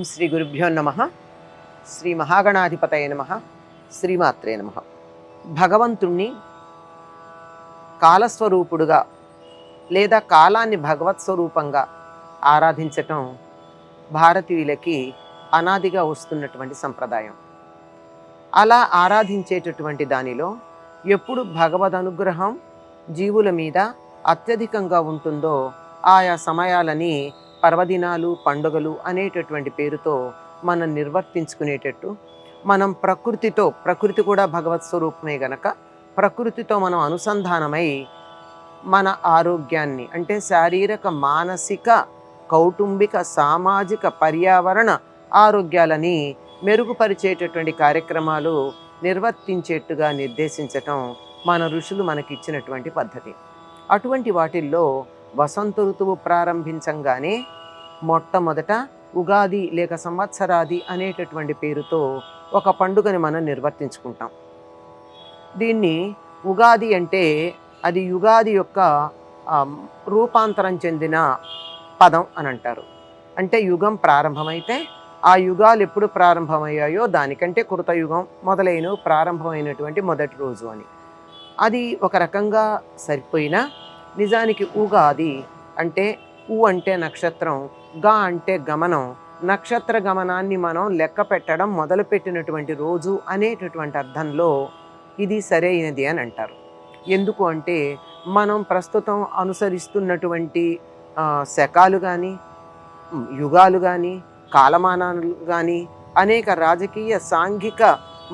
శ్రీ గురుభ్యో నమ. శ్రీ మహాగణాధిపతయ నమ. శ్రీమాత్రే నమ. భగవంతుణ్ణి కాలస్వరూపుడుగా లేదా కాలాన్ని భగవత్ స్వరూపంగా ఆరాధించటం భారతీయులకి అనాదిగా వస్తున్నటువంటి సంప్రదాయం. అలా ఆరాధించేటటువంటి దానిలో ఎప్పుడు భగవద్ అనుగ్రహం జీవుల మీద అత్యధికంగా ఉంటుందో ఆయా సమయాలని పర్వదినాలు, పండుగలు అనేటటువంటి పేరుతో మనం నిర్వర్తించుకునేటట్టు, మనం ప్రకృతి కూడా భగవత్ స్వరూపమే గనక ప్రకృతితో మనం అనుసంధానమై మన ఆరోగ్యాన్ని అంటే శారీరక, మానసిక, కౌటుంబిక, సామాజిక, పర్యావరణ ఆరోగ్యాలని మెరుగుపరిచేటటువంటి కార్యక్రమాలు నిర్వర్తించేట్టుగా నిర్దేశించటం మన ఋషులు మనకిచ్చినటువంటి పద్ధతి. అటువంటి వాటిల్లో వసంత ఋతువు ప్రారంభించంగానే మొట్టమొదట ఉగాది లేక సంవత్సరాది అనేటటువంటి పేరుతో ఒక పండుగని మనం నిర్వర్తించుకుంటాం. దీన్ని ఉగాది అంటే అది యుగాది యొక్క రూపాంతరం చెందిన పదం అని అంటారు. అంటే యుగం ప్రారంభమైతే ఆ యుగాలు ఎప్పుడు ప్రారంభమయ్యాయో దానికంటే కృతయుగం మొదలైన ప్రారంభమైనటువంటి మొదటి రోజు అని. అది ఒక రకంగా సరిపోయినా నిజానికి ఉగాది అంటే ఉ అంటే నక్షత్రం, గా అంటే గమనం, నక్షత్ర గమనాన్ని మనం లెక్క పెట్టడం మొదలుపెట్టినటువంటి రోజు అనేటటువంటి అర్థంలో ఇది సరైనది అని అంటారు. ఎందుకు అంటే మనం ప్రస్తుతం అనుసరిస్తున్నటువంటి శకాలు కానీ, యుగాలు కానీ, కాలమానాలు కానీ అనేక రాజకీయ, సాంఘిక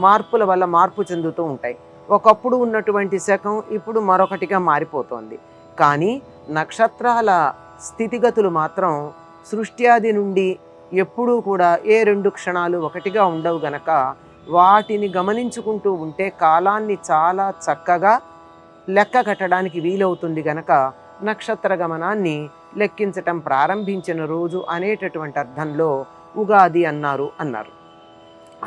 మార్పుల వల్ల మార్పు చెందుతూ ఉంటాయి. ఒకప్పుడు ఉన్నటువంటి శకం ఇప్పుడు మరొకటిగా మారిపోతోంది. కానీ నక్షత్రాల స్థితిగతులు మాత్రం సృష్ట్యాది నుండి ఎప్పుడూ కూడా ఏ రెండు క్షణాలు ఒకటిగా ఉండవు గనక వాటిని గమనించుకుంటూ ఉంటే కాలాన్ని చాలా చక్కగా లెక్క కట్టడానికి వీలవుతుంది గనక నక్షత్ర గమనాన్ని లెక్కించటం ప్రారంభించిన రోజు అనేటటువంటి అర్థంలో ఉగాది అన్నారు.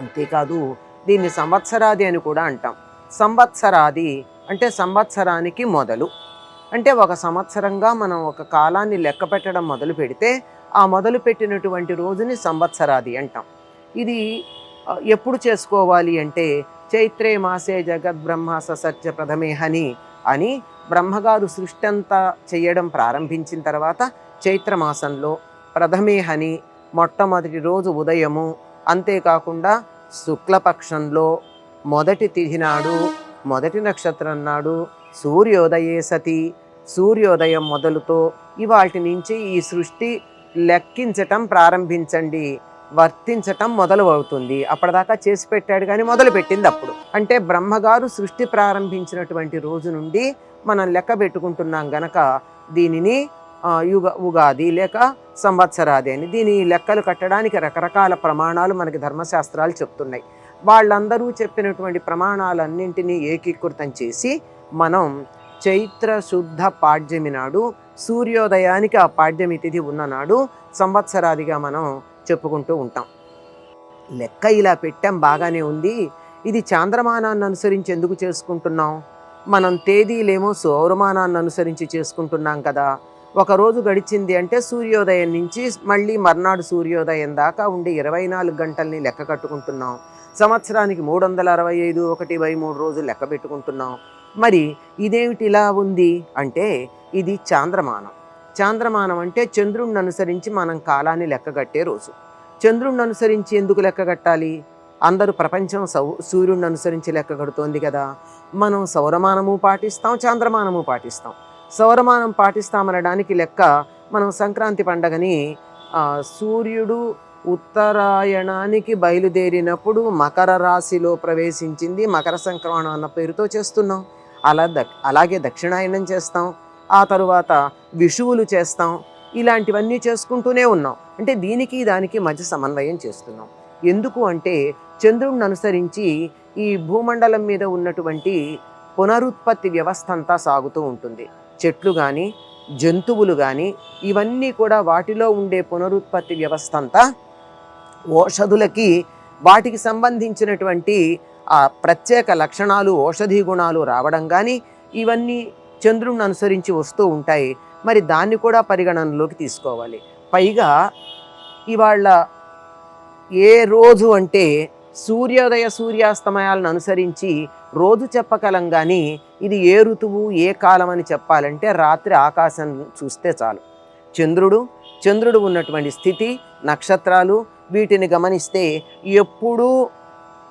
అంతేకాదు దీన్ని సంవత్సరాది అని కూడా అంటాం. సంవత్సరాది అంటే సంవత్సరానికి మొదలు. అంటే ఒక సంవత్సరంగా మనం ఒక కాలాన్ని లెక్క పెట్టడం మొదలు పెడితే ఆ మొదలు పెట్టినటువంటి రోజుని సంవత్సరాది అంటాం. ఇది ఎప్పుడు చేసుకోవాలి అంటే చైత్రే మాసే జగద్బ్రహ్మ ససత్య ప్రథమేహని అని బ్రహ్మగారు సృష్టి అంతా చేయడం ప్రారంభించిన తర్వాత చైత్రమాసంలో ప్రథమేహని మొట్టమొదటి రోజు ఉదయము, అంతేకాకుండా శుక్లపక్షంలో మొదటి తిథి నాడు, మొదటి నక్షత్రం నాడు, సూర్యోదయే సతి, సూర్యోదయం మొదలుతో ఇవాటి నుంచి ఈ సృష్టి లెక్కించటం ప్రారంభించండి, వర్తించటం మొదలు అవుతుంది. అప్పటిదాకా చేసి పెట్టాడు కానీ మొదలు పెట్టింది అప్పుడు. అంటే బ్రహ్మగారు సృష్టి ప్రారంభించినటువంటి రోజు నుండి మనం లెక్క పెట్టుకుంటున్నాం గనక దీనిని ఉగాది లేక సంవత్సరాది అని. దీని లెక్కలు కట్టడానికి రకరకాల ప్రమాణాలు మనకి ధర్మశాస్త్రాలు చెప్తున్నాయి. వాళ్ళందరూ చెప్పినటువంటి ప్రమాణాలన్నింటినీ ఏకీకృతం చేసి మనం చైత్ర శుద్ధ పాడ్యమి నాడు, సూర్యోదయానికి ఆ పాడ్యమి తిథి ఉన్ననాడు సంవత్సరాదిగా మనం చెప్పుకుంటూ ఉంటాం. లెక్క ఇలా పెట్టాం, బాగానే ఉంది. ఇది చాంద్రమానాన్ని అనుసరించి ఎందుకు చేసుకుంటున్నాం? మనం తేదీలేమో సౌరమానాన్ని అనుసరించి చేసుకుంటున్నాం కదా. ఒకరోజు గడిచింది అంటే సూర్యోదయం నుంచి మళ్ళీ మర్నాడు సూర్యోదయం దాకా ఉండే 24 గంటల్ని లెక్క కట్టుకుంటున్నాం. సంవత్సరానికి 365 1/3 రోజులు లెక్క పెట్టుకుంటున్నాం. మరి ఇదేమిటి ఇలా ఉంది అంటే ఇది చాంద్రమానం. చాంద్రమానం అంటే చంద్రుణ్ణి అనుసరించి మనం కాలాన్ని లెక్కగట్టే రోజు. చంద్రుణ్ణి అనుసరించి ఎందుకు లెక్కగట్టాలి? అందరూ ప్రపంచం సూర్యుడిని అనుసరించి లెక్కగడుతోంది కదా. మనం సౌరమానము పాటిస్తాం, చాంద్రమానము పాటిస్తాం. సౌరమానం పాటిస్తామనడానికి లెక్క మనం సంక్రాంతి పండగని సూర్యుడు ఉత్తరాయణానికి బయలుదేరినప్పుడు మకర రాశిలో ప్రవేశించింది, మకర సంక్రమణం అన్న పేరుతో చేస్తున్నాం. అలాగే దక్షిణాయనం చేస్తాం, ఆ తరువాత విషువులు చేస్తాం. ఇలాంటివన్నీ చేసుకుంటూనే ఉన్నాం. అంటే దీనికి దానికి మధ్య సమన్వయం చేస్తున్నాం. ఎందుకు అంటే చంద్రుడిని అనుసరించి ఈ భూమండలం మీద ఉన్నటువంటి పునరుత్పత్తి వ్యవస్థ అంతా సాగుతూ ఉంటుంది. చెట్లు కానీ, జంతువులు కానీ ఇవన్నీ కూడా వాటిలో ఉండే పునరుత్పత్తి వ్యవస్థ అంతా ఓషధులకి వాటికి సంబంధించినటువంటి ఆ ప్రత్యేక లక్షణాలు, ఓషధీ గుణాలు రావడం కానీ ఇవన్నీ చంద్రుడిని అనుసరించి వస్తూ ఉంటాయి. మరి దాన్ని కూడా పరిగణనలోకి తీసుకోవాలి. పైగా ఇవాళ ఏ రోజు అంటే సూర్యోదయ సూర్యాస్తమయాలను అనుసరించి రోజు చెప్పగలం కానీ ఇది ఏ ఋతువు ఏ కాలం అని చెప్పాలంటే రాత్రి ఆకాశం చూస్తే చాలు. చంద్రుడు ఉన్నటువంటి స్థితి, నక్షత్రాలు వీటిని గమనిస్తే ఎప్పుడూ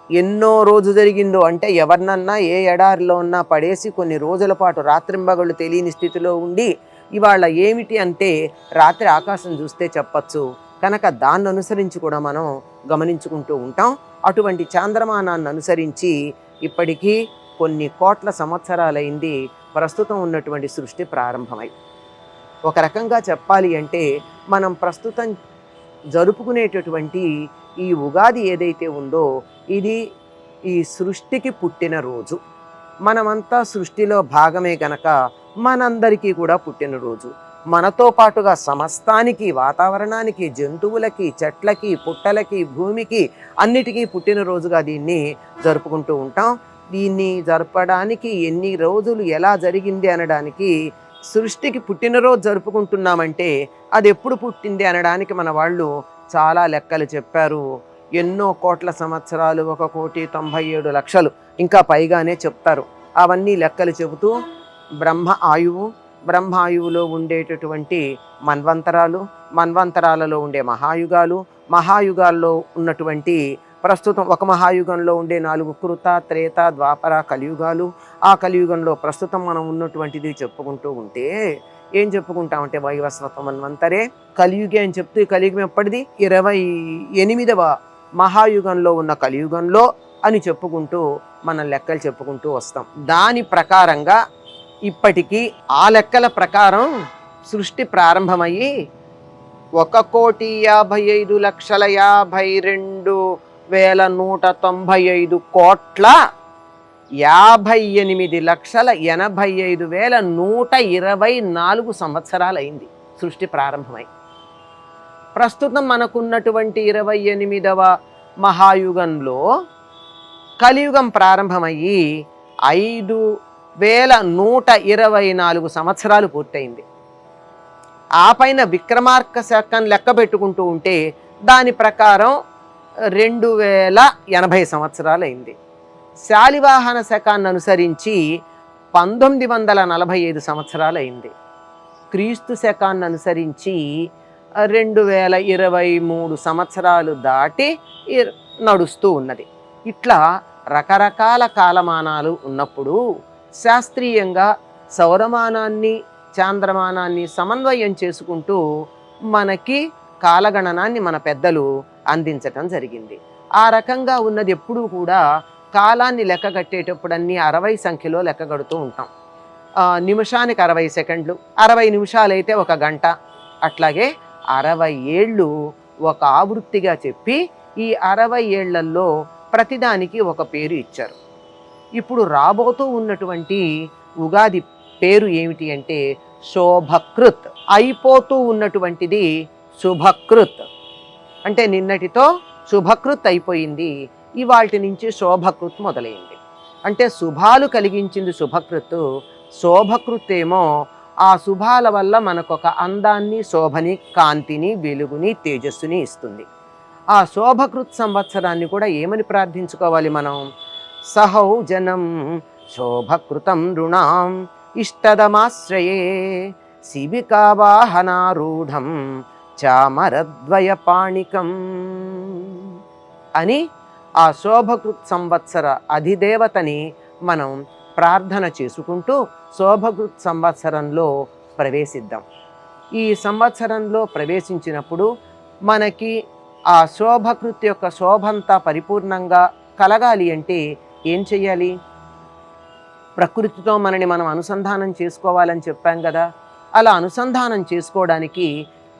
ఎన్నో రోజు జరిగిందో అంటే ఎవరినన్నా ఏ ఎడారిలో ఉన్నా పడేసి కొన్ని రోజుల పాటు రాత్రింబగళ్ళు తెలియని స్థితిలో ఉండి ఇవాళ ఏమిటి అంటే రాత్రి ఆకాశం చూస్తే చెప్పచ్చు. కనుక దాన్ని అనుసరించి కూడా మనం గమనించుకుంటూ ఉంటాం. అటువంటి చాంద్రమానాన్ని అనుసరించి ఇప్పటికీ కొన్ని కోట్ల సంవత్సరాలైంది ప్రస్తుతం ఉన్నటువంటి సృష్టి ప్రారంభమై. ఒక రకంగా చెప్పాలి అంటే మనం ప్రస్తుతం జరుపుకునేటటువంటి ఈ ఉగాది ఏదైతే ఉందో ఇది ఈ సృష్టికి పుట్టిన రోజు. మనమంతా సృష్టిలో భాగమే గనక మనందరికీ కూడా పుట్టినరోజు. మనతో పాటుగా సమస్తానికి, వాతావరణానికి, జంతువులకి, చెట్లకి, పుట్టలకి, భూమికి అన్నిటికీ పుట్టినరోజుగా దీన్ని జరుపుకుంటూ ఉంటాం. దీన్ని జరపడానికి ఎన్ని రోజులు ఎలా జరిగింది అనడానికి, సృష్టికి పుట్టినరోజు జరుపుకుంటున్నామంటే అది ఎప్పుడు పుట్టింది అనడానికి మన వాళ్ళు చాలా లెక్కలు చెప్పారు. ఎన్నో కోట్ల సంవత్సరాలు, 1,97,00,000 ఇంకా పైగానే చెప్తారు. అవన్నీ లెక్కలు చెబుతూ బ్రహ్మాయువులో ఉండేటటువంటి మన్వంతరాలలో ఉండే మహాయుగాల్లో ఉన్నటువంటి ప్రస్తుతం ఒక మహాయుగంలో ఉండే 4 కృత, త్రేత, ద్వాపర, కలియుగాలు. ఆ కలియుగంలో ప్రస్తుతం మనం ఉన్నటువంటిది చెప్పుకుంటూ ఉంటే ఏం చెప్పుకుంటామంటే వైవస్వత మన్వంతరే కలియుగే అని చెప్తూ ఈ కలియుగం ఎప్పటిది 28వ మహాయుగంలో ఉన్న కలియుగంలో అని చెప్పుకుంటూ మనం లెక్కలు చెప్పుకుంటూ వస్తాం. దాని ప్రకారంగా ఇప్పటికీ ఆ లెక్కల ప్రకారం సృష్టి ప్రారంభమయ్యి 1,55,52,195 కోట్ల 58,85,124 సంవత్సరాలు అయింది సృష్టి ప్రారంభమై. ప్రస్తుతం మనకున్నటువంటి 28వ మహాయుగంలో కలియుగం ప్రారంభమయ్యి 5,124 సంవత్సరాలు పూర్తయింది. ఆ పైన విక్రమార్క శకం లెక్క పెట్టుకుంటూ ఉంటే దాని ప్రకారం 2,080 సంవత్సరాలు అయింది. శాలివాహన శకాన్ని అనుసరించి 1945 సంవత్సరాలు అయింది. క్రీస్తు శకాన్ని అనుసరించి 2023 సంవత్సరాలు దాటి నడుస్తూ ఉన్నది. ఇట్లా రకరకాల కాలమానాలు ఉన్నప్పుడు శాస్త్రీయంగా సౌరమానాన్ని, చాంద్రమానాన్ని సమన్వయం చేసుకుంటూ మనకి కాలగణనాన్ని మన పెద్దలు అందించటం జరిగింది. ఆ రకంగా ఉన్నది ఎప్పుడూ కూడా కాలాన్ని లెక్క కట్టేటప్పుడన్నీ 60 సంఖ్యలో లెక్క కడుతూ ఉంటాం. నిమిషానికి 60 సెకండ్లు, 60 నిమిషాలైతే 1 గంట. అట్లాగే 60 ఏళ్ళు ఒక ఆవృత్తిగా చెప్పి ఈ 60 ఏళ్లలో ప్రతిదానికి ఒక పేరు ఇచ్చారు. ఇప్పుడు రాబోతూ ఉన్నటువంటి ఉగాది పేరు ఏమిటి అంటే శోభకృత్. అయిపోతూ ఉన్నటువంటిది శుభకృత్. అంటే నిన్నటితో శుభకృత్ అయిపోయింది, ఇవాల్టి నుంచి శోభకృత్ మొదలైంది. అంటే శుభాలు కలిగించింది శుభకృత్. శోభకృత్ ఏమో ఆ శుభాల వల్ల మనకొక అందాన్ని, శోభని, కాంతిని, వెలుగుని, తేజస్సుని ఇస్తుంది. ఆ శోభకృత్ సంవత్సరాన్ని కూడా ఏమని ప్రార్థించుకోవాలి మనం? సహౌజనం శోభకృతం నృణాం ఇష్టదమాశ్రయే శిబికావాహనారూఢం చామరద్వయపాణికం అని ఆ శోభకృత్ సంవత్సర అధిదేవతని మనం ప్రార్థన చేసుకుంటూ శోభకృత్ సంవత్సరంలో ప్రవేశిద్దాం. ఈ సంవత్సరంలో ప్రవేశించినప్పుడు మనకి ఆ శోభకృత్ యొక్క శోభంతా పరిపూర్ణంగా కలగాలి అంటే ఏం చెయ్యాలి? ప్రకృతితో మనని మనం అనుసంధానం చేసుకోవాలని చెప్పాం కదా. అలా అనుసంధానం చేసుకోవడానికి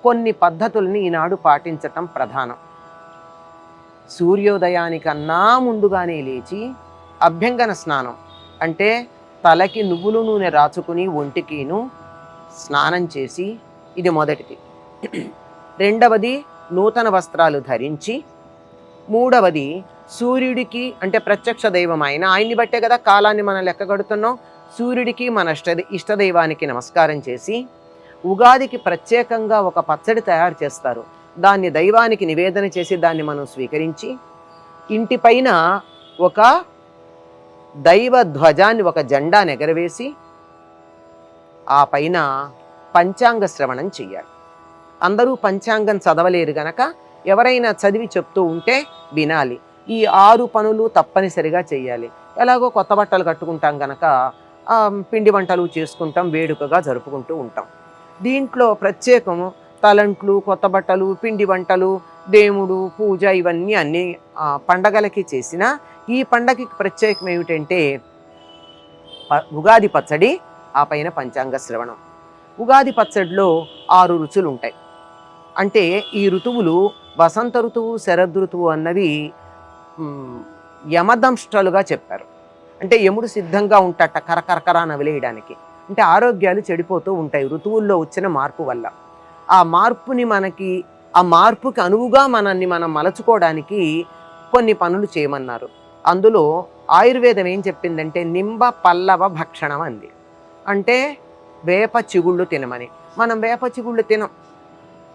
కొన్ని పద్ధతుల్ని ఈనాడు పాటించటం ప్రధానం. సూర్యోదయానికన్నా ముందుగానే లేచి అభ్యంగన స్నానం అంటే తలకి నువ్వుల నూనె రాచుకుని ఒంటికిను స్నానం చేసి, ఇది మొదటిది. రెండవది నూతన వస్త్రాలు ధరించి, మూడవది సూర్యుడికి అంటే ప్రత్యక్ష దైవం ఆయన్ని బట్టే కదా కాలాన్ని మనం లెక్కగడుతున్నాం. సూర్యుడికి మన ఇష్టదైవానికి నమస్కారం చేసి, ఉగాదికి ప్రత్యేకంగా ఒక పచ్చడి తయారు చేస్తారు. దాన్ని దైవానికి నివేదన చేసి దాన్ని మనం స్వీకరించి ఇంటిపైన ఒక దైవ ధ్వజాన్ని, ఒక జెండాను ఎగరవేసి ఆ పైన పంచాంగ శ్రవణం చెయ్యాలి. అందరూ పంచాంగం చదవలేరు గనక ఎవరైనా చదివి చెప్తూ ఉంటే వినాలి. ఈ 6 పనులు తప్పనిసరిగా చెయ్యాలి. ఎలాగో కొత్త బట్టలు కట్టుకుంటాం గనక పిండి వంటలు చేసుకుంటాం, వేడుకగా జరుపుకుంటూ ఉంటాం. దీంట్లో ప్రత్యేకం తలంట్లు, కొత్త బట్టలు, పిండి వంటలు, దేవుడు పూజ ఇవన్నీ అన్ని పండగలకి చేసిన ఈ పండగకి ప్రత్యేకం ఏమిటంటే ఉగాది పచ్చడి, ఆ పైన పంచాంగ శ్రవణం. ఉగాది పచ్చడిలో 6 రుచులు ఉంటాయి. అంటే ఈ ఋతువులు వసంత ఋతువు, శరద్ ఋతువు అన్నవి యమదంష్ట్రలుగా చెప్పారు. అంటే యముడు సిద్ధంగా ఉంటాట కరకరకర నవిలేయడానికి. అంటే ఆరోగ్యాలు చెడిపోతూ ఉంటాయి ఋతువుల్లో వచ్చిన మార్పు వల్ల. ఆ మార్పుకి అనువుగా మనం మలచుకోవడానికి కొన్ని పనులు చేయమన్నారు. అందులో ఆయుర్వేదం ఏం చెప్పిందంటే నింబ పల్లవ భక్షణం అంది. అంటే వేప చిగుళ్ళు తినమని. మనం వేప చిగుళ్ళు తినం,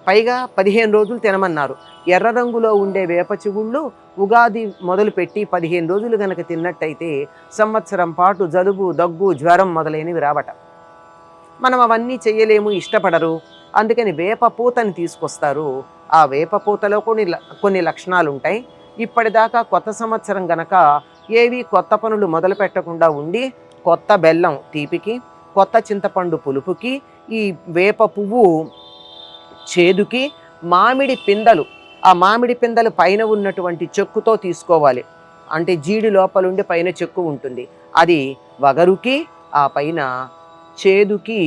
పైగా 15 రోజులు తినమన్నారు. ఎర్ర రంగులో ఉండే వేప చిగుళ్ళు ఉగాది మొదలుపెట్టి 15 రోజులు కనుక తిన్నట్టయితే సంవత్సరం పాటు జలుబు, దగ్గు, జ్వరం మొదలైనవి రావట. మనం అవన్నీ చెయ్యలేము, ఇష్టపడరు. అందుకని వేప పూతని తీసుకొస్తారు. ఆ వేప పూతలో కొన్ని లక్షణాలు ఉంటాయి. ఇప్పటిదాకా కొత్త సంవత్సరం గనక ఏవి కొత్త పనులు మొదలు పెట్టకుండా ఉండి కొత్త బెల్లం తీపికి, కొత్త చింతపండు పులుపుకి, ఈ వేప పువ్వు చేదుకి, మామిడి పిందలు, ఆ మామిడి పిందలు పైన ఉన్నటువంటి చెక్కుతో తీసుకోవాలి. అంటే జీడి లోపలుండి పైన చెక్కు ఉంటుంది. అది వగరుకి, ఆ పైన చేదుకి,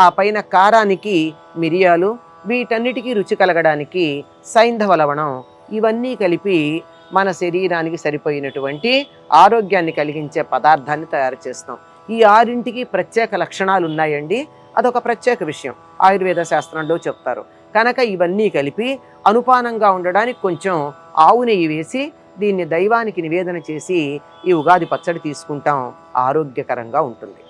ఆ పైన కారానికి మిరియాలు, వీటన్నిటికీ రుచి కలగడానికి సైంధవ లవణం, ఇవన్నీ కలిపి మన శరీరానికి సరిపోయినటువంటి ఆరోగ్యాన్ని కలిగించే పదార్థాన్ని తయారు చేస్తాం. ఈ 6ంటికి ప్రత్యేక లక్షణాలు ఉన్నాయండి. అదొక ప్రత్యేక విషయం ఆయుర్వేద శాస్త్రంలో చెప్తారు. కనుక ఇవన్నీ కలిపి అనుపానంగా ఉండడానికి కొంచెం ఆవు నెయ్యి వేసి దీన్ని దైవానికి నివేదన చేసి ఈ ఉగాది పచ్చడి తీసుకుంటాం. ఆరోగ్యకరంగా ఉంటుంది.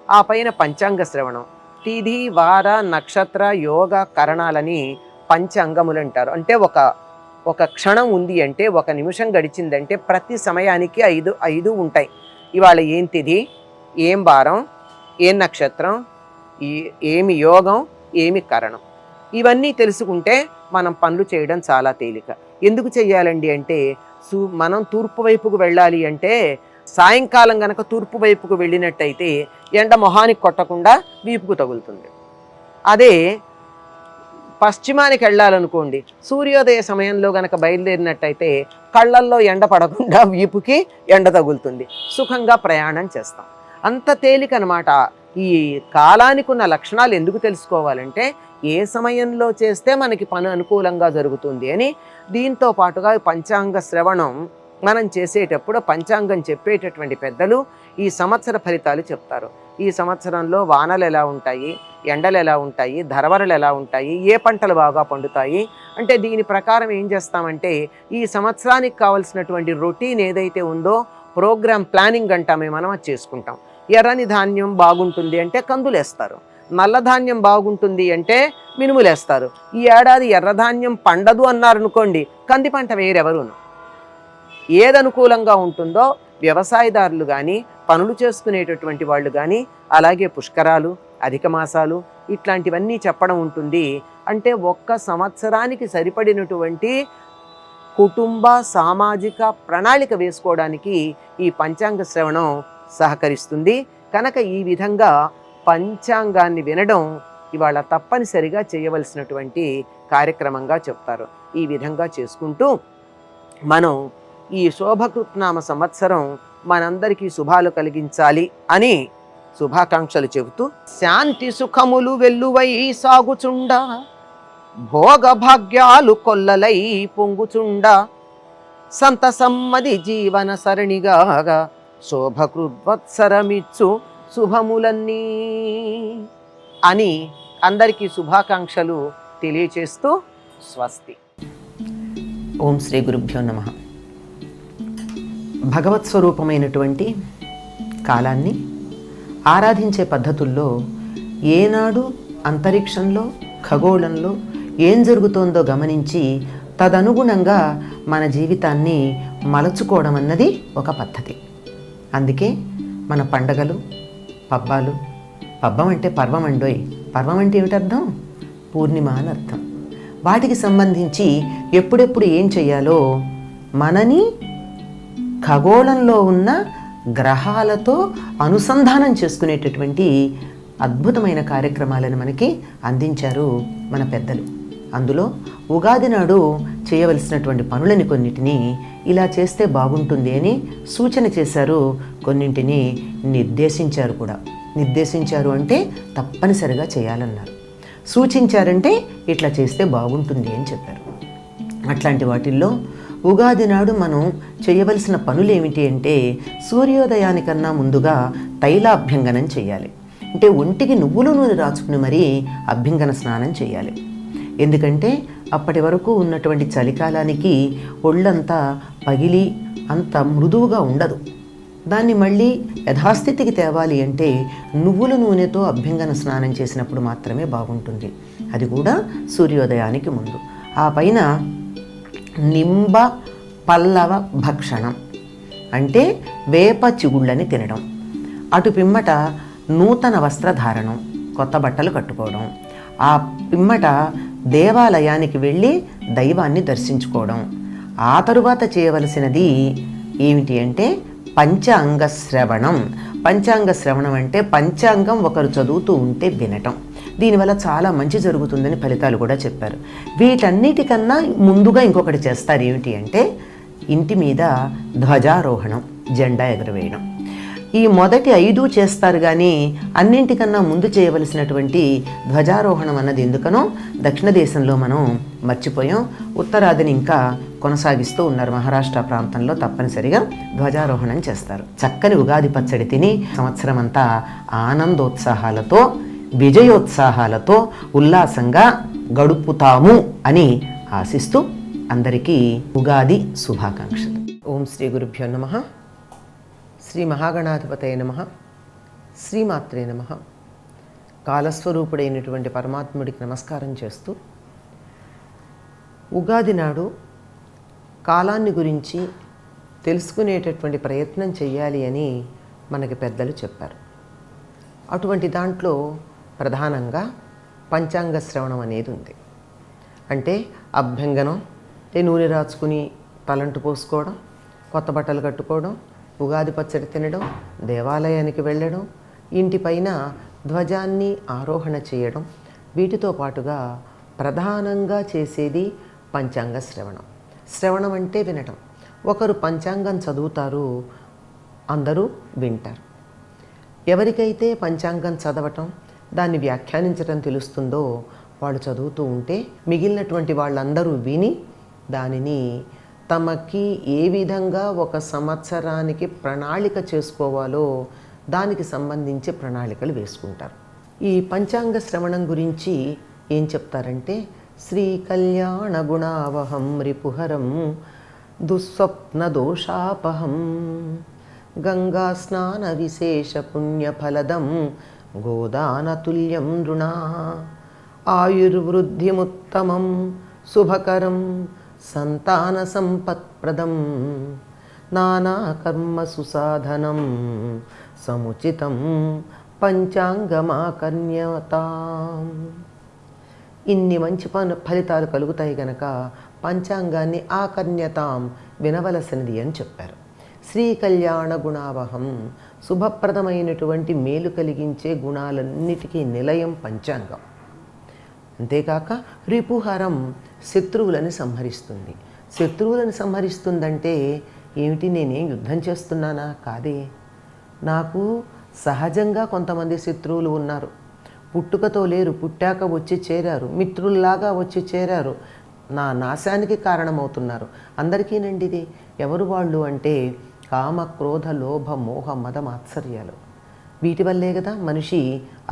ఆ పైన పంచాంగ శ్రవణం. తిథి, వార, నక్షత్ర, యోగ, కరణాలని పంచాంగములు అంటారు. అంటే ఒక క్షణం ఉంది అంటే, ఒక నిమిషం గడిచిందంటే ప్రతి సమయానికి 5 ఉంటాయి. ఇవాళ ఏం తిథి, ఏం వారం, ఏం నక్షత్రం, ఏమి యోగం, ఏమి కరణం, ఇవన్నీ తెలుసుకుంటే మనం పనులు చేయడం చాలా తేలిక. ఎందుకు చెయ్యాలండి అంటే మనం తూర్పు వైపుకు వెళ్ళాలి అంటే సాయంకాలం గనక తూర్పు వైపుకు వెళ్ళినట్టయితే ఎండ మొహానికి కొట్టకుండా వీపుకు తగులుతుంది. అదే పశ్చిమానికి వెళ్ళాలనుకోండి, సూర్యోదయ సమయంలో గనక బయలుదేరినట్టయితే కళ్ళల్లో ఎండ పడకుండా వీపుకి ఎండ తగులుతుంది. సుఖంగా ప్రయాణం చేస్తాం. అంత తేలిక అనమాట. ఈ కాలానికి ఉన్న లక్షణాలు ఎందుకు తెలుసుకోవాలంటే ఏ సమయంలో చేస్తే మనకి పని అనుకూలంగా జరుగుతుంది అని. దీంతో పాటుగా పంచాంగ శ్రవణం మనం చేసేటప్పుడు పంచాంగం చెప్పేటటువంటి పెద్దలు ఈ సంవత్సర ఫలితాలు చెప్తారు. ఈ సంవత్సరంలో వానలు ఎలా ఉంటాయి, ఎండలు ఎలా ఉంటాయి, ధరవరలు ఎలా ఉంటాయి, ఏ పంటలు బాగా పండుతాయి అంటే దీని ప్రకారం ఏం చేస్తామంటే ఈ సంవత్సరానికి కావలసినటువంటి రొటీన్ ఏదైతే ఉందో ప్రోగ్రామ్ ప్లానింగ్ అంటామే మనం అది చేసుకుంటాం. ఎర్రని ధాన్యం బాగుంటుంది అంటే కందులేస్తారు, నల్ల ధాన్యం బాగుంటుంది అంటే మినుములేస్తారు. ఈ ఏడాది ఎర్రధాన్యం పండదు అన్నారనుకోండి, కంది పంట వేరెవరును. ఏది అనుకూలంగా ఉంటుందో వ్యవసాయదారులు కానీ, పనులు చేసుకునేటటువంటి వాళ్ళు కానీ, అలాగే పుష్కరాలు, అధిక మాసాలు ఇట్లాంటివన్నీ చెప్పడం ఉంటుంది. అంటే ఒక్క సంవత్సరానికి సరిపడినటువంటి కుటుంబ సామాజిక ప్రణాళిక వేసుకోవడానికి ఈ పంచాంగ శ్రవణం సహకరిస్తుంది. కనుక ఈ విధంగా పంచాంగాన్ని వినడం ఇవాళ తప్పనిసరిగా చేయవలసినటువంటి కార్యక్రమంగా చెప్తారు. ఈ విధంగా చేసుకుంటూ మనం ఈ శోభకృత్నామ సంవత్సరం మనందరికీ శుభాలు కలిగించాలి అని శుభాకాంక్షలు చెబుతూ, శాంతి సుఖములు వెల్లువై సాగుచుండ, భోగ భాగ్యాలు కొల్లలై పొంగుచుండ, సంతసమ్మది జీవన సరణిగా శోభకృద్వత్సరమిచ్చు శుభములన్నీ అని అందరికీ శుభాకాంక్షలు తెలియచేస్తూ స్వస్తి. ఓం శ్రీ గురుభ్యో నమః. భగవత్ స్వరూపమైనటువంటి కాలాన్ని ఆరాధించే పద్ధతుల్లో ఏనాడు అంతరిక్షంలో, ఖగోళంలో ఏం జరుగుతోందో గమనించి తదనుగుణంగా మన జీవితాన్ని మలచుకోవడం అన్నది ఒక పద్ధతి. అందుకే మన పండగలు, పబ్బాలు, పబ్బం అంటే పర్వం అండోయ్, పర్వం అంటే ఏమిటర్థం? పూర్ణిమ అని అర్థం. వాటికి సంబంధించి ఎప్పుడెప్పుడు ఏం చెయ్యాలో మనని ఖగోళంలో ఉన్న గ్రహాలతో అనుసంధానం చేసుకునేటటువంటి అద్భుతమైన కార్యక్రమాలను మనకి అందించారు మన పెద్దలు. అందులో ఉగాది నాడు చేయవలసినటువంటి పనులని కొన్నిటిని ఇలా చేస్తే బాగుంటుంది అని సూచన చేశారు, కొన్నింటిని నిర్దేశించారు కూడా. నిర్దేశించారు అంటే తప్పనిసరిగా చేయాలన్నారు, సూచించారంటే ఇట్లా చేస్తే బాగుంటుంది అని చెప్పారు. అట్లాంటి వాటిల్లో ఉగాది నాడు మనం చేయవలసిన పనులు ఏమిటి అంటే, సూర్యోదయానికన్నా ముందుగా తైలాభ్యంగనం చేయాలి. అంటే ఒంటికి నువ్వుల నూనె రాచుకుని మరీ అభ్యంగన స్నానం చేయాలి. ఎందుకంటే అప్పటి వరకు ఉన్నటువంటి చలికాలానికి ఒళ్ళంతా పగిలి అంత మృదువుగా ఉండదు. దాన్ని మళ్ళీ యథాస్థితికి తేవాలి అంటే నువ్వుల నూనెతో అభ్యంగన స్నానం చేసినప్పుడు మాత్రమే బాగుంటుంది. అది కూడా సూర్యోదయానికి ముందు. ఆ పైన నింబ పల్లవ భక్షణం అంటే వేప చిగుళ్ళని తినడం. అటు పిమ్మట నూతన వస్త్రధారణం, కొత్త బట్టలు కట్టుకోవడం. ఆ పిమ్మట దేవాలయానికి వెళ్ళి దైవాన్ని దర్శించుకోవడం. ఆ తరువాత చేయవలసినది ఏమిటి అంటే పంచాంగ శ్రవణం. పంచాంగ శ్రవణం అంటే పంచాంగం ఒకరు చదువుతూ ఉంటే వినటం. దీనివల్ల చాలా మంచి జరుగుతుందని ఫలితాలు కూడా చెప్పారు. వీటన్నిటికన్నా ముందుగా ఇంకొకటి చేస్తారు. ఏమిటి అంటే ఇంటి మీద ధ్వజారోహణం, జెండా ఎగురవేయడం. ఈ మొదటి 5 చేస్తారు, కానీ అన్నింటికన్నా ముందు చేయవలసినటువంటి ధ్వజారోహణం అన్నది ఎందుకనో దక్షిణ దేశంలో మనం మర్చిపోయాం. ఉత్తరాదిని ఇంకా కొనసాగిస్తూ ఉన్నారు. మహారాష్ట్ర ప్రాంతంలో తప్పనిసరిగా ధ్వజారోహణం చేస్తారు. చక్కని ఉగాది పచ్చడి తిని సంవత్సరం అంతా ఆనందోత్సాహాలతో, విజయోత్సాహాలతో ఉల్లాసంగా గడుపుతాము అని ఆశిస్తూ అందరికీ ఉగాది శుభాకాంక్షలు. ఓం శ్రీ గురుభ్యో నమః. శ్రీ మహాగణాధిపతయ నమః. శ్రీమాత్రే నమః. కాలస్వరూపుడైనటువంటి పరమాత్ముడికి నమస్కారం చేస్తూ, ఉగాది నాడు కాలాన్ని గురించి తెలుసుకునేటటువంటి ప్రయత్నం చెయ్యాలి అని మనకి పెద్దలు చెప్పారు. అటువంటి దాంట్లో ప్రధానంగా పంచాంగ శ్రవణం అనేది ఉంది. అంటే అభ్యంగనం, నూనె రాచుకుని తలంటు పోసుకోవడం, కొత్త బట్టలు కట్టుకోవడం, ఉగాది పచ్చడి తినడం, దేవాలయానికి వెళ్ళడం, ఇంటిపైన ధ్వజాన్ని ఆరోహణ చేయడం. వీటితో పాటుగా ప్రధానంగా చేసేది పంచాంగ శ్రవణం. శ్రవణం అంటే వినటం. ఒకరు పంచాంగం చదువుతారు, అందరూ వింటారు. ఎవరికైతే పంచాంగం చదవటం, దాన్ని వ్యాఖ్యానించడం తెలుస్తుందో వాళ్ళు చదువుతూ ఉంటే మిగిలినటువంటి వాళ్ళందరూ విని దానిని తమకి ఏ విధంగా ఒక సంవత్సరానికి ప్రణాళిక చేసుకోవాలో దానికి సంబంధించి ప్రణాళికలు వేసుకుంటారు. ఈ పంచాంగ శ్రవణం గురించి ఏం చెప్తారంటే, శ్రీ కళ్యాణ గుణావహం రిపుహరం దుస్వప్న దోషాపహం గంగా స్నాన విశేష పుణ్యఫలదం గోదానతుల్యం నృణా ఆయుర్వృద్ధిముత్తమం శుభకరం సంతాన సంపత్ప్రదం నానాకర్మ సుసాధనం సముచితం పంచాంగమాకర్ణ్యతాం. ఇన్ని మంచి ఫలితాలు కలుగుతాయి గనక పంచాంగాన్ని ఆకర్ణ్యతాం వినవలసినది అని చెప్పారు. శ్రీ కళ్యాణ గుణావహం, శుభప్రదమైనటువంటి మేలు కలిగించే గుణాలన్నిటికీ నిలయం పంచాంగం. అంతేకాక రిపుహరం, శత్రువులను సంహరిస్తుంది. శత్రువులను సంహరిస్తుందంటే ఏమిటి, నేనేం యుద్ధం చేస్తున్నానా? కాదే. నాకు సహజంగా కొంతమంది శత్రువులు ఉన్నారు. పుట్టుకతో లేరు, పుట్టాక వచ్చి చేరారు, మిత్రుల్లాగా వచ్చి చేరారు, నా నాశానికి కారణమవుతున్నారు. అందరికీనండి ఇది. ఎవరు వాళ్ళు అంటే కామ, క్రోధ, లోభ, మోహ, మద, మాత్సర్యాలు. వీటి వల్లే కదా మనిషి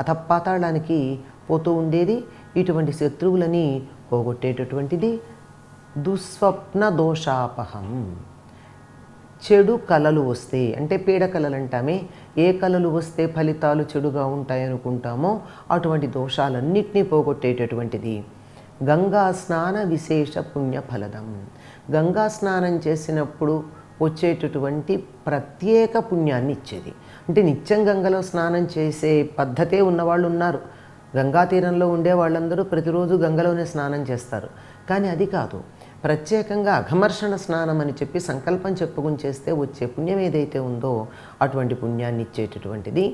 అధపాతాళానికి పోతూ ఉండేది. ఇటువంటి శత్రువులని పోగొట్టేటటువంటిది దుస్వప్న దోషాపహం. చెడు కలలు వస్తే, అంటే పీడ కలలు అంటామే, ఏ కలలు వస్తే ఫలితాలు చెడుగా ఉంటాయనుకుంటామో అటువంటి దోషాలన్నింటినీ పోగొట్టేటటువంటిది. గంగా స్నాన విశేష పుణ్యఫలదం. గంగా స్నానం చేసినప్పుడు వచ్చేటటువంటి ప్రత్యేక పుణ్యాన్ని ఇచ్చేది. అంటే నిత్యం గంగలో స్నానం చేసే పద్ధతే ఉన్నవాళ్ళు ఉన్నారు. గంగా తీరంలో ఉండే వాళ్ళందరూ ప్రతిరోజు గంగలోనే స్నానం చేస్తారు. కానీ అది కాదు, ప్రత్యేకంగా అఘమర్షణ స్నానం అని చెప్పి సంకల్పం చెప్పుకుని చేస్తే వచ్చే పుణ్యం ఏదైతే ఉందో అటువంటి పుణ్యాన్ని ఇచ్చేటటువంటిది.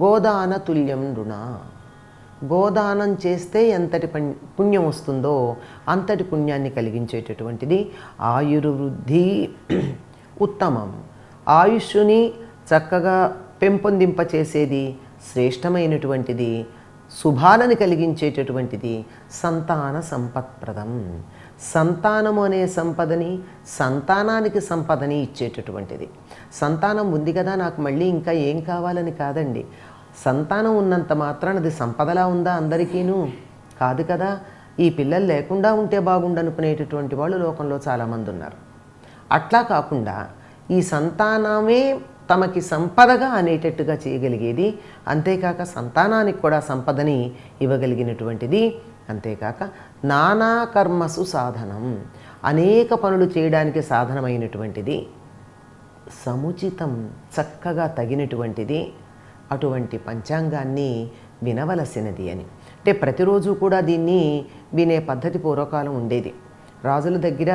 గోదాన తుల్యం నృణ. గోదానం చేస్తే ఎంతటి పుణ్యం వస్తుందో అంతటి పుణ్యాన్ని కలిగించేటటువంటిది. ఆయుర్వృద్ధి ఉత్తమం. ఆయుష్ని చక్కగా పెంపొందింపచేసేది, శ్రేష్టమైనటువంటిది, శుభాలను కలిగించేటటువంటిది. సంతాన సంపత్ప్రదం. సంతానము అనే సంపదని, సంతానానికి సంపదని ఇచ్చేటటువంటిది. సంతానం ఉంది కదా నాకు మళ్ళీ ఇంకా ఏం కావాలని కాదండి. సంతానం ఉన్నంత మాత్రాన అది సంపదలా ఉందా అందరికీనూ? కాదు కదా. ఈ పిల్లలు లేకుండా ఉంటే బాగుండనుకునేటటువంటి వాళ్ళు లోకంలో చాలామంది ఉన్నారు. అట్లా కాకుండా ఈ సంతానమే తమకి సంపదగా అనేటట్టుగా చేయగలిగేది. అంతేకాక సంతానానికి కూడా సంపదని ఇవ్వగలిగినటువంటిది. అంతేకాక నానా కర్మసు సాధనం. అనేక పనులు చేయడానికి సాధనమైనటువంటిది. సముచితం, చక్కగా తగినటువంటిది. అటువంటి పంచాంగాన్ని వినవలసినది అని. అంటే ప్రతిరోజు కూడా దీన్ని వినే పద్ధతి పూర్వకాలం ఉండేది. రాజుల దగ్గర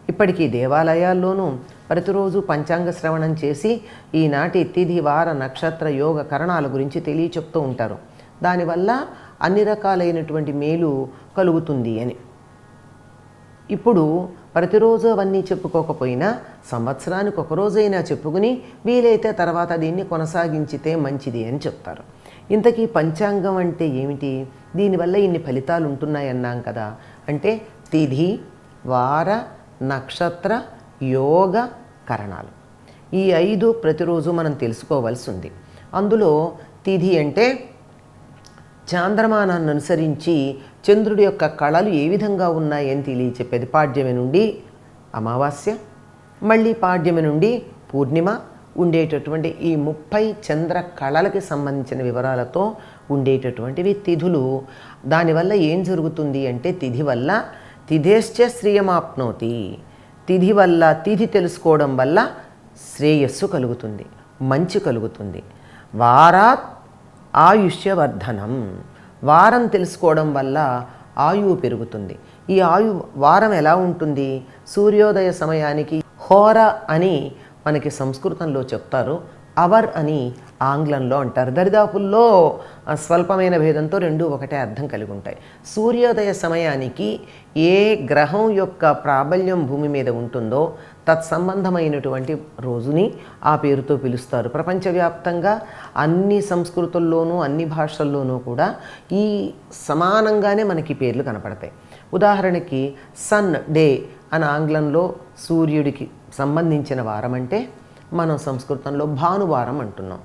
ఇప్పటికీ దేవాలయాల్లోనూ ప్రతిరోజు పంచాంగ శ్రవణం చేసి ఈనాటి తిథి వార నక్షత్ర యోగ కరణాల గురించి తెలియచెప్తూ ఉంటారు. దానివల్ల అన్ని రకాలైనటువంటి మేలు కలుగుతుంది అని. ఇప్పుడు ప్రతిరోజు అవన్నీ చెప్పుకోకపోయినా సంవత్సరానికి ఒకరోజైనా చెప్పుకుని వీలైతే తర్వాత దీన్ని కొనసాగించితే మంచిది అని చెప్తారు. ఇంతకీ పంచాంగం అంటే ఏమిటి? దీనివల్ల ఇన్ని ఫలితాలు ఉంటున్నాయన్నాం కదా. అంటే తిథి వార నక్షత్ర యోగ కరణాలు, ఈ 5 ప్రతిరోజు మనం తెలుసుకోవాల్సి ఉంది. అందులో తిథి అంటే చాంద్రమానాన్ని అనుసరించి చంద్రుడి యొక్క కళలు ఏ విధంగా ఉన్నాయని తెలియచెప్పేది. పాడ్యమి నుండి అమావాస్య, మళ్ళీ పాడ్యమి నుండి పూర్ణిమ ఉండేటటువంటి ఈ 30 చంద్ర కళలకి సంబంధించిన వివరాలతో ఉండేటటువంటివి తిథులు. దానివల్ల ఏం జరుగుతుంది అంటే తిథి వల్ల తిథేశ్చ శ్రియమాప్నోతి. తిథి వల్ల, తిథి తెలుసుకోవడం వల్ల శ్రేయస్సు కలుగుతుంది, మంచి కలుగుతుంది. వారాత్ ఆయుష్యవర్ధనం. వారం తెలుసుకోవడం వల్ల ఆయువు పెరుగుతుంది. ఈ వారం ఎలా ఉంటుంది? సూర్యోదయ సమయానికి హోర అని మనకి సంస్కృతంలో చెప్తారు, అవర్ అని ఆంగ్లంలో అంటారు. దరిదాపుల్లో స్వల్పమైన భేదంతో రెండు ఒకటే అర్థం కలిగి ఉంటాయి. సూర్యోదయ సమయానికి ఏ గ్రహం యొక్క ప్రాబల్యం భూమి మీద ఉంటుందో తత్సంబంధమైనటువంటి రోజుని ఆ పేరుతో పిలుస్తారు. ప్రపంచవ్యాప్తంగా అన్ని సంస్కృతుల్లోనూ అన్ని భాషల్లోనూ కూడా ఈ సమానంగానే మనకి పేర్లు కనపడతాయి. ఉదాహరణకి సన్ డే అని ఆంగ్లంలో సూర్యుడికి సంబంధించిన వారం అంటే మనం సంస్కృతంలో భానువారం అంటున్నాం.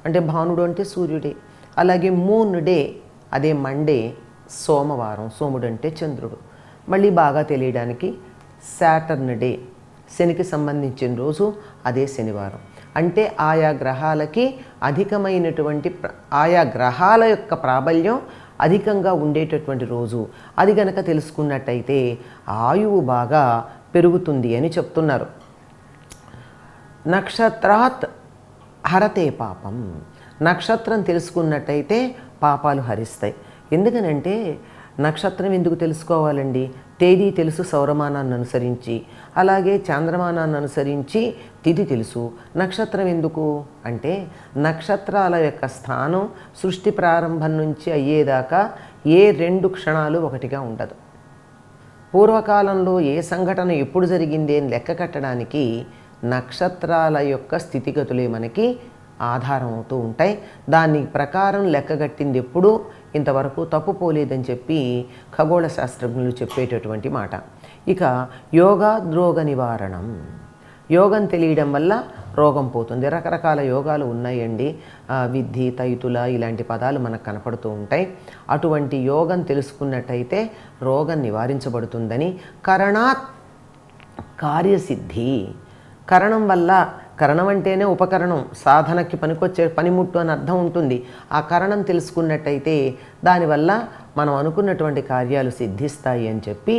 అంటే భానుడు అంటే సూర్యుడే. అలాగే మూన్ డే, అదే మండే సోమవారం, సోముడు అంటే చంద్రుడు. మళ్ళీ బాగా తెలియడానికి సాటర్న్ డే, శనికి సంబంధించిన రోజు, అదే శనివారం. అంటే ఆయా గ్రహాలకి అధికమైనటువంటి ఆయా గ్రహాల యొక్క ప్రాబల్యం అధికంగా ఉండేటటువంటి రోజు. అది గనక తెలుసుకున్నట్టయితే ఆయువు బాగా పెరుగుతుంది అని చెప్తున్నారు. నక్షత్రాత్ హరతే పాపం. నక్షత్రం తెలుసుకున్నట్టయితే పాపాలు హరిస్తాయి. ఎందుకనంటే నక్షత్రం ఎందుకు తెలుసుకోవాలండి? తేదీ తెలుసు సౌరమానాన్ని అనుసరించి, అలాగే చాంద్రమానాన్ని అనుసరించి తిథి తెలుసు. నక్షత్రం ఎందుకు అంటే నక్షత్రాల యొక్క స్థానం సృష్టి ప్రారంభం నుంచి అయ్యేదాకా ఏ 2 క్షణాలు ఒకటిగా ఉండదు. పూర్వకాలంలో ఏ సంఘటన ఎప్పుడు జరిగింది అని లెక్క కట్టడానికి నక్షత్రాల యొక్క స్థితిగతులే మనకి ఆధారం అవుతూ ఉంటాయి. దాని ప్రకారం లెక్కగట్టింది ఎప్పుడూ ఇంతవరకు తప్పుపోలేదని చెప్పి ఖగోళ శాస్త్రజ్ఞులు చెప్పేటటువంటి మాట. ఇక యోగా ద్రోగ నివారణం. యోగం తెలియడం వల్ల రోగం పోతుంది. రకరకాల యోగాలు ఉన్నాయండి. విద్ధి, తైతుల ఇలాంటి పదాలు మనకు కనపడుతూ ఉంటాయి. అటువంటి యోగం తెలుసుకున్నట్టయితే రోగం నివారించబడుతుందని. కరణాత్ కార్యసిద్ధి. కరణం వల్ల, కరణం అంటేనే ఉపకరణం, సాధనకి పనికొచ్చే పనిముట్టు అని అర్థం ఉంటుంది. ఆ కరణం తెలుసుకున్నట్టయితే దానివల్ల మనం అనుకున్నటువంటి కార్యాలు సిద్ధిస్తాయి అని చెప్పి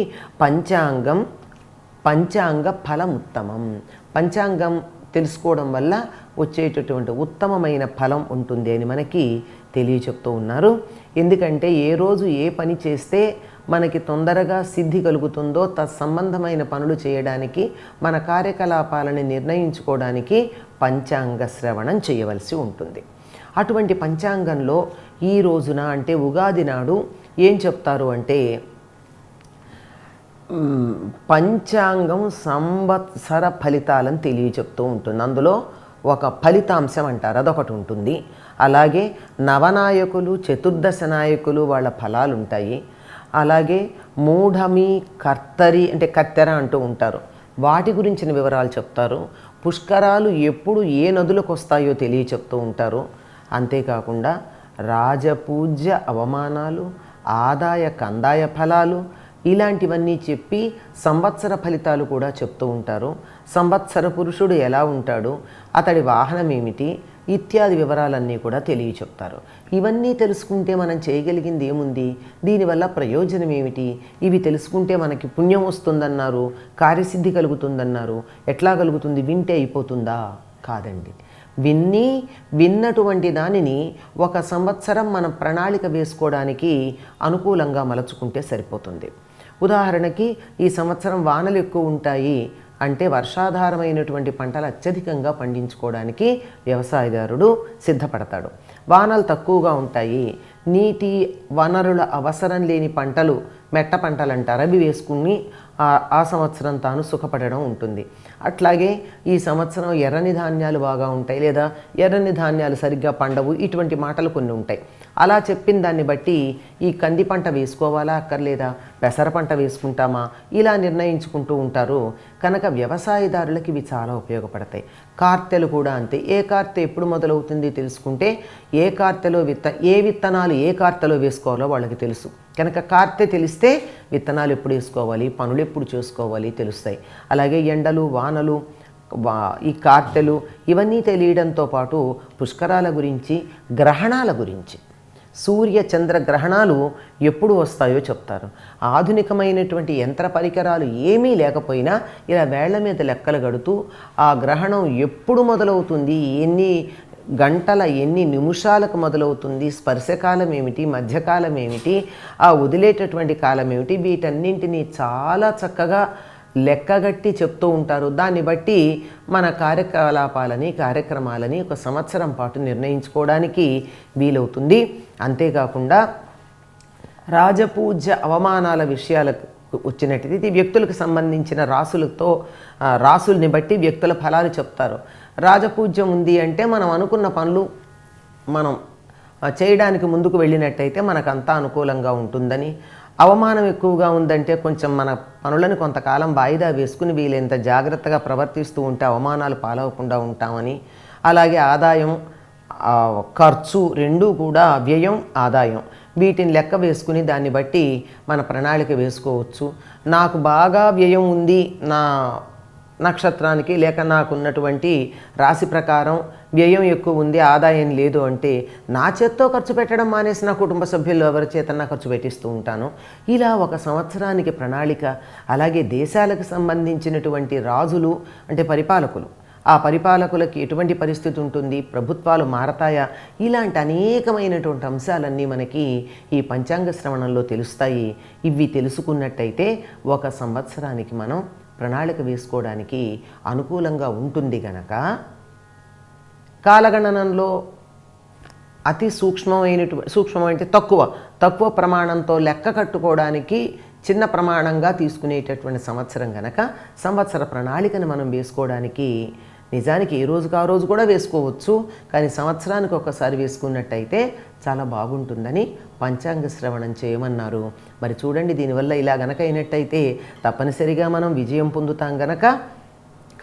పంచాంగ ఫలం ఉత్తమం. పంచాంగం తెలుసుకోవడం వల్ల వచ్చేటటువంటి ఉత్తమమైన ఫలం ఉంటుంది అని మనకి తెలియచెప్తూ ఉన్నారు. ఎందుకంటే ఏ రోజు ఏ పని చేస్తే మనకి తొందరగా సిద్ధి కలుగుతుందో తత్సంబంధమైన పనులు చేయడానికి, మన కార్యకలాపాలని నిర్ణయించుకోవడానికి పంచాంగ శ్రవణం చేయవలసి ఉంటుంది. అటువంటి పంచాంగంలో ఈ రోజున అంటే ఉగాది నాడు ఏం చెప్తారు అంటే, పంచాంగం సంవత్సర ఫలితాలను తెలియచెప్తూ ఉంటుంది. అందులో ఒక ఫలితాంశం అంటారు, అదొకటి ఉంటుంది. అలాగే నవనాయకులు, చతుర్దశ నాయకులు వాళ్ళ ఫలాలు ఉంటాయి. అలాగే మూఢమి, కర్తరి అంటే కత్తెర అంటూ ఉంటారు, వాటి గురించిన వివరాలు చెప్తారు. పుష్కరాలు ఎప్పుడు ఏ నదులకు వస్తాయో తెలియచెప్తూ ఉంటారు. అంతేకాకుండా రాజపూజ్య అవమానాలు, ఆదాయ కందాయ ఫలాలు ఇలాంటివన్నీ చెప్పి సంవత్సర ఫలితాలు కూడా చెప్తూ ఉంటారు. సంవత్సర పురుషుడు ఎలా ఉంటాడు, అతడి వాహనం ఏమిటి ఇత్యాది వివరాలన్నీ కూడా తెలియచెప్తారు. ఇవన్నీ తెలుసుకుంటే మనం చేయగలిగింది ఏముంది, దీనివల్ల ప్రయోజనం ఏమిటి, ఇవి తెలుసుకుంటే మనకి పుణ్యం వస్తుందన్నారు, కార్యసిద్ధి కలుగుతుందన్నారు. ఎట్లా కలుగుతుంది, వింటే అయిపోతుందా? కాదండి. విన్నటువంటి దానిని ఒక సంవత్సరం మనం ప్రణాళిక వేసుకోవడానికి అనుకూలంగా మలుచుకుంటే సరిపోతుంది. ఉదాహరణకి ఈ సంవత్సరం వానలు ఎక్కువ ఉంటాయి అంటే వర్షాధారమైనటువంటి పంటలు అత్యధికంగా పండించుకోవడానికి వ్యవసాయదారుడు సిద్ధపడతాడు. వానలు తక్కువగా ఉంటాయి, నీటి వనరుల అవసరం లేని పంటలు, మెట్ట పంటలు అంటారు, అవి వేసుకుని ఆ సంవత్సరం తాను సుఖపడడం ఉంటుంది. అట్లాగే ఈ సంవత్సరం ఎర్రని ధాన్యాలు బాగా ఉంటాయి, లేదా ఎర్రని ధాన్యాలు సరిగ్గా పండవు, ఇటువంటి మాటలు కొన్ని ఉంటాయి. అలా చెప్పిన దాన్ని బట్టి ఈ కంది పంట వేసుకోవాలా అక్కర్లేదా, పెసర పంట వేసుకుంటామా, ఇలా నిర్ణయించుకుంటూ ఉంటారు. కనుక వ్యవసాయదారులకి ఇవి చాలా ఉపయోగపడతాయి. కార్తెలు కూడా అంతే. ఏ కార్తె ఎప్పుడు మొదలవుతుంది తెలుసుకుంటే ఏ కార్తెలో ఏ విత్తనాలు ఏ కార్తెలో వేసుకోవాలో వాళ్ళకి తెలుసు. కనుక కార్తె తెలిస్తే విత్తనాలు ఎప్పుడు వేసుకోవాలి, పనులు ఎప్పుడు చేసుకోవాలి తెలుస్తాయి. అలాగే ఎండలు, వానలు, ఈ కార్తెలు ఇవన్నీ తెలియడంతో పాటు పుష్కరాల గురించి, గ్రహణాల గురించి, సూర్య చంద్ర గ్రహణాలు ఎప్పుడు వస్తాయో చెప్తారు. ఆధునికమైనటువంటి యంత్ర పరికరాలు ఏమీ లేకపోయినా ఇలా వేళ్ల మీద లెక్కలు గడుతూ ఆ గ్రహణం ఎప్పుడు మొదలవుతుంది, ఎన్ని గంటల ఎన్ని నిమిషాలకు మొదలవుతుంది, స్పర్శకాలం ఏమిటి, మధ్యకాలం ఏమిటి, ఆ వదిలేటటువంటి కాలం ఏమిటి, వీటన్నింటినీ చాలా చక్కగా లెక్కగట్టి చెప్తూ ఉంటారు. దాన్ని బట్టి మన కార్యకలాపాలని, కార్యక్రమాలని ఒక సంవత్సరం పాటు నిర్ణయించుకోవడానికి వీలవుతుంది. అంతేకాకుండా రాజపూజ్య అవమానాల విషయాలకు వచ్చినట్టు ఇది వ్యక్తులకు సంబంధించిన రాసుల్ని బట్టి వ్యక్తుల ఫలాలు చెప్తారు. రాజపూజ్యం ఉంది అంటే మనం అనుకున్న పనులు మనం చేయడానికి ముందుకు వెళ్ళినట్టయితే మనకంతా అనుకూలంగా ఉంటుందని, అవమానం ఎక్కువగా ఉందంటే కొంచెం మన పనులను కొంతకాలం వాయిదా వేసుకుని వీలైనంత జాగ్రత్తగా ప్రవర్తిస్తూ ఉంటే అవమానాలు పాలవకుండా ఉంటామని, అలాగే ఆదాయం ఖర్చు రెండూ కూడా, వ్యయం ఆదాయం వీటిని లెక్క వేసుకుని దాన్ని బట్టి మన ప్రణాళిక వేసుకోవచ్చు. నాకు బాగా వ్యయం ఉంది నా నక్షత్రానికి, లేక నాకున్నటువంటి రాశి ప్రకారం వ్యయం ఎక్కువ ఉంది, ఆదాయం లేదు అంటే నా చేత్తో ఖర్చు పెట్టడం మానేసి నా కుటుంబ సభ్యులు ఎవరి చేతన్నా ఖర్చు పెట్టిస్తూ ఉంటాను. ఇలా ఒక సంవత్సరానికి ప్రణాళిక. అలాగే దేశాలకు సంబంధించినటువంటి రాజులు అంటే పరిపాలకులు, ఆ పరిపాలకులకి ఎటువంటి పరిస్థితి ఉంటుంది, ప్రభుత్వాలు మారతాయా, ఇలాంటి అనేకమైనటువంటి అంశాలన్నీ మనకి ఈ పంచాంగ శ్రవణంలో తెలుస్తాయి. ఇవి తెలుసుకున్నట్టయితే ఒక సంవత్సరానికి మనం ప్రణాళిక వేసుకోవడానికి అనుకూలంగా ఉంటుంది. గనక కాలగణనంలో అతి సూక్ష్మమైనటువంటి తక్కువ ప్రమాణంతో లెక్క కట్టుకోవడానికి చిన్న ప్రమాణంగా తీసుకునేటటువంటి సంవత్సరం గనక సంవత్సర ప్రణాళికను మనం వేసుకోవడానికి నిజానికి ఏ రోజుకు ఆ రోజు కూడా వేసుకోవచ్చు, కానీ సంవత్సరానికి ఒకసారి వేసుకున్నట్టయితే చాలా బాగుంటుందని పంచాంగ శ్రవణం చేయమన్నారు. మరి చూడండి, దీనివల్ల ఇలా గనక అయినట్టయితే తప్పనిసరిగా మనం విజయం పొందుతాం గనక,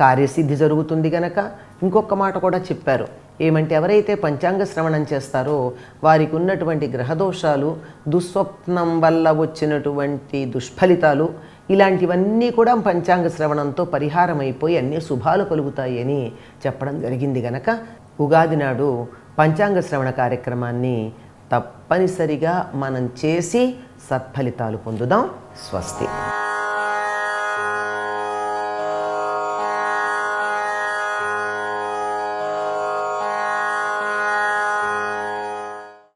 కార్యసిద్ధి జరుగుతుంది గనక. ఇంకొక మాట కూడా చెప్పారు, ఏమంటే ఎవరైతే పంచాంగ శ్రవణం చేస్తారో వారికి ఉన్నటువంటి గ్రహదోషాలు, దుస్వప్నం వల్ల వచ్చినటువంటి దుష్ఫలితాలు ఇలాంటివన్నీ కూడా పంచాంగ శ్రవణంతో పరిహారం అయిపోయి అన్ని శుభాలు కలుగుతాయి అని చెప్పడం జరిగింది. గనక ఉగాది నాడు పంచాంగ శ్రవణ కార్యక్రమాన్ని తప్పనిసరిగా మనం చేసి సత్ఫలితాలు పొందుదాం. స్వస్తి.